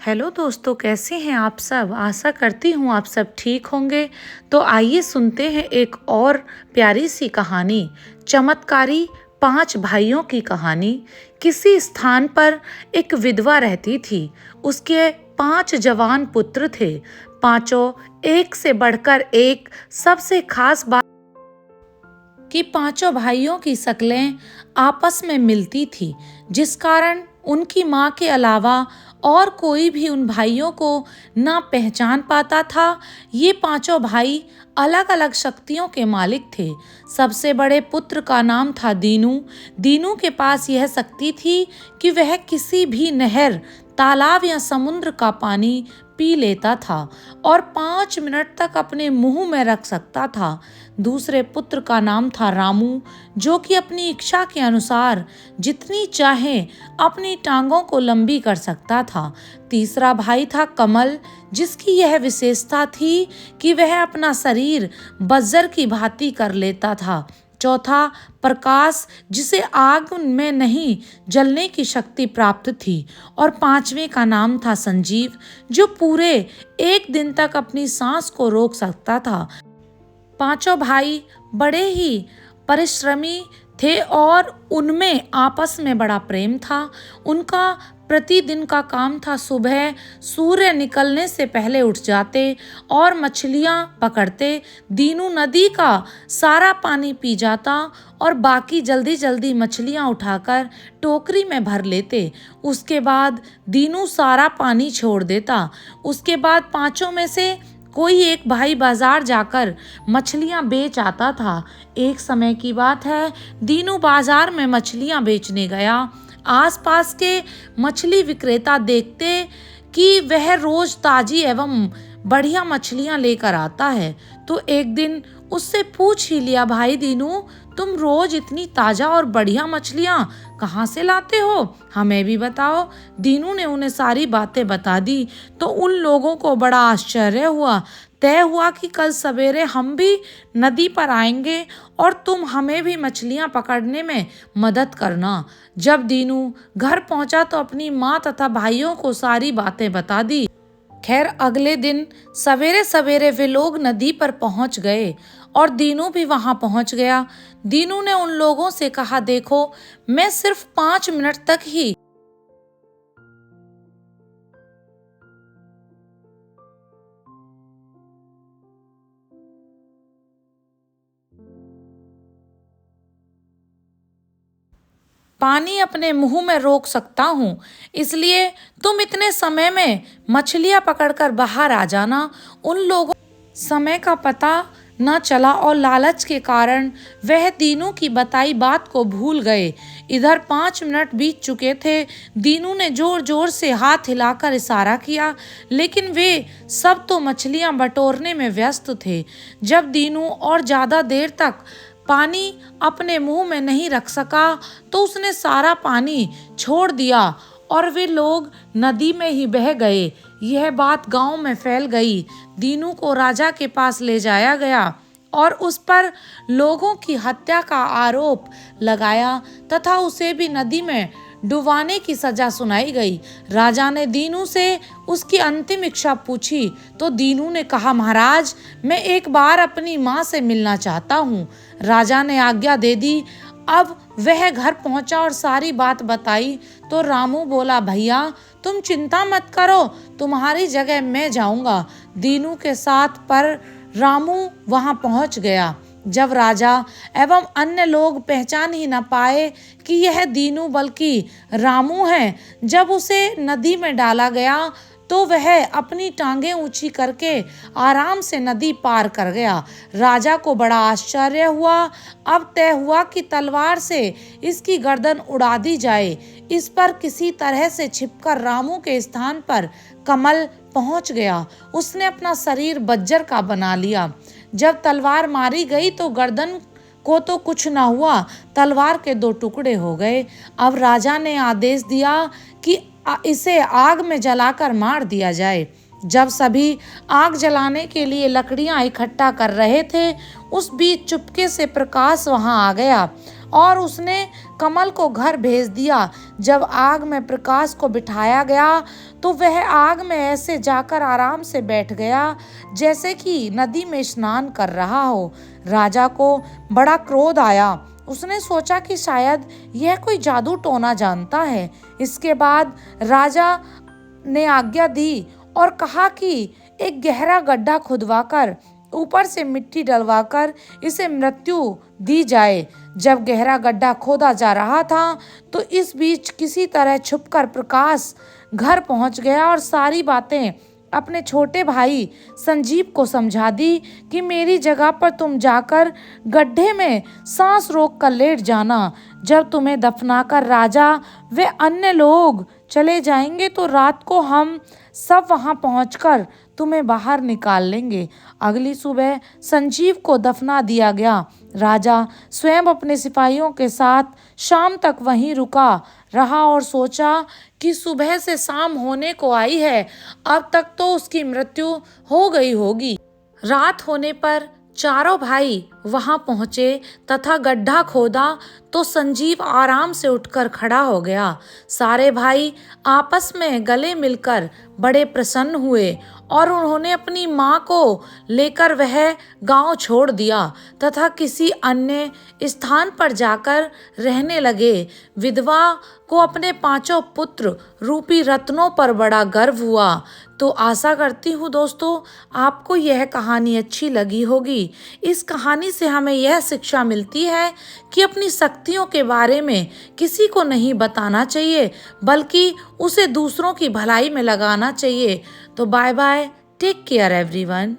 Hello दोस्तों, कैसे हैं आप सब। आशा करती हूँ आप सब ठीक होंगे। तो आइए सुनते हैं एक और प्यारी सी कहानी, चमत्कारी 5 भाइयों की कहानी। किसी स्थान पर एक विधवा रहती थी। उसके 5 जवान पुत्र थे। पांचों एक से बढ़कर एक। सबसे खास बात कि पांचों भाइयों की शक्लें आपस में मिलती थी, जिस कारण उनकी माँ के अलावा और कोई भी उन भाइयों को ना पहचान पाता था। ये पांचों भाई अलग अलग शक्तियों के मालिक थे। सबसे बड़े पुत्र का नाम था दीनू। दीनू के पास यह शक्ति थी कि वह किसी भी नहर, तालाब या समुद्र का पानी पी लेता था और 5 मिनट तक अपने मुंह में रख सकता था। दूसरे पुत्र का नाम था रामू, जो कि अपनी इच्छा के अनुसार जितनी चाहे अपनी टांगों को लंबी कर सकता था। तीसरा भाई था कमल, जिसकी यह विशेषता थी कि वह अपना शरीर बज्जर की भांति कर लेता था। चौथा प्रकाश, जिसे आग में नहीं जलने की शक्ति प्राप्त थी। और पांचवें का नाम था संजीव, जो पूरे 1 दिन तक अपनी सांस को रोक सकता था। पांचों भाई बड़े ही परिश्रमी थे और उनमें आपस में बड़ा प्रेम था। उनका प्रतिदिन का काम था, सुबह सूर्य निकलने से पहले उठ जाते और मछलियां पकड़ते। दीनू नदी का सारा पानी पी जाता और बाकी जल्दी जल्दी मछलियां उठाकर टोकरी में भर लेते। उसके बाद दीनू सारा पानी छोड़ देता। उसके बाद पांचों में से कोई एक भाई बाजार जाकर मछलियां बेच आता था। एक समय की बात है, दीनू बाजार में मछलियां बेचने गया। आसपास के मछली विक्रेता देखते कि वह रोज ताजी एवं बढ़िया मछलियां लेकर आता है, तो एक दिन उससे पूछ ही लिया, भाई दीनू, तुम रोज इतनी ताजा और बढ़िया मछलियां कहाँ से लाते हो, हमें भी बताओ। दीनू ने उन्हें सारी बातें बता दी। तो उन लोगों को बड़ा आश्चर्य हुआ। तय हुआ कि कल सवेरे हम भी नदी पर आएंगे और तुम हमें भी मछलियां पकड़ने में मदद करना। जब दीनू घर पहुंचा तो अपनी माँ तथा भाइयों को सारी बातें बता दी। खैर, अगले दिन सवेरे सवेरे वे लोग नदी पर पहुंच गए और दीनू भी वहां पहुंच गया। दीनू ने उन लोगों से कहा, देखो, मैं सिर्फ 5 मिनट तक ही पानी अपने मुंह में रोक सकता हूँ, इसलिए तुम इतने समय में मछलियां पकड़कर बाहर आ जाना। उन लोगों समय का पता न चला और लालच के कारण वह दीनू की बताई बात को भूल गए। इधर 5 मिनट बीत चुके थे। दीनू ने जोर जोर से हाथ हिलाकर इशारा किया, लेकिन वे सब तो मछलियां बटोरने में व्यस्त थे। जब दीनू और ज्यादा देर तक पानी अपने मुंह में नहीं रख सका, तो उसने सारा पानी छोड़ दिया और वे लोग नदी में ही बह गए। यह बात गांव में फैल गई। दीनू को राजा के पास ले जाया गया और उस पर लोगों की हत्या का आरोप लगाया तथा उसे भी नदी में डुबाने की सजा सुनाई गई। राजा ने दीनू से उसकी अंतिम इच्छा पूछी तो दीनू ने कहा, महाराज, मैं एक बार अपनी माँ से मिलना चाहता हूँ। राजा ने आज्ञा दे दी। अब वह घर पहुंचा और सारी बात बताई तो रामू बोला, भैया, तुम चिंता मत करो, तुम्हारी जगह मैं जाऊंगा। दीनू के साथ पर रामू वहां पहुंच गया। जब राजा एवं अन्य लोग पहचान ही न पाए कि यह दीनू बल्कि रामू है, जब उसे नदी में डाला गया तो वह अपनी टांगें ऊंची करके आराम से नदी पार कर गया। राजा को बड़ा आश्चर्य हुआ। अब तय हुआ कि तलवार से इसकी गर्दन उड़ा दी जाए। इस पर किसी तरह से छिपकर रामू के स्थान पर कमल पहुंच गया। उसने अपना शरीर बज्जर का बना लिया। जब तलवार मारी गई तो गर्दन को तो कुछ न हुआ, तलवार के 2 टुकड़े हो गए। अब राजा ने आदेश दिया कि इसे आग में जलाकर मार दिया जाए। जब सभी आग जलाने के लिए लकड़ियां इकट्ठा कर रहे थे, उस बीच चुपके से प्रकाश वहां आ गया और उसने कमल को घर भेज दिया। जब आग में प्रकाश को बिठाया गया तो वह आग में ऐसे जाकर आराम से बैठ गया जैसे कि नदी में स्नान कर रहा हो। राजा को बड़ा क्रोध आया। उसने सोचा कि शायद यह कोई जादू टोना जानता है। इसके बाद राजा ने आज्ञा दी और कहा कि एक गहरा गड्ढा खुदवाकर ऊपर से मिट्टी डलवाकर इसे मृत्यु दी जाए। जब गहरा गड्ढा खोदा जा रहा था तो इस बीच किसी तरह छुपकर प्रकाश घर पहुंच गया और सारी बातें अपने छोटे भाई संजीव को समझा दी कि मेरी जगह पर तुम जाकर गड्ढे में सांस रोक कर लेट जाना। जब तुम्हें दफनाकर राजा व अन्य लोग चले जाएंगे तो रात को हम सब वहां पहुंचकर तुम्हें बाहर निकाल लेंगे। अगली सुबह संजीव को दफना दिया गया। राजा स्वयं अपने सिपाहियों के साथ शाम तक वहीं रुका रहा और सोचा कि सुबह से शाम होने को आई है, अब तक तो उसकी मृत्यु हो गई होगी। रात होने पर चारों भाई वहां पहुंचे तथा गड्ढा खोदा तो संजीव आराम से उठकर खड़ा हो गया। सारे भाई आपस में गले मिलकर बड़े प्रसन्न हुए और उन्होंने अपनी माँ को लेकर वह गांव छोड़ दिया तथा किसी अन्य स्थान पर जाकर रहने लगे। विधवा को अपने 5 पुत्र रूपी रत्नों पर बड़ा गर्व हुआ। तो आशा करती हूँ दोस्तों आपको यह कहानी अच्छी लगी होगी। इस कहानी से हमें यह शिक्षा मिलती है कि अपनी शक्तियों के बारे में किसी को नहीं बताना चाहिए, बल्कि उसे दूसरों की भलाई में लगाना चाहिए। तो bye bye, take care everyone.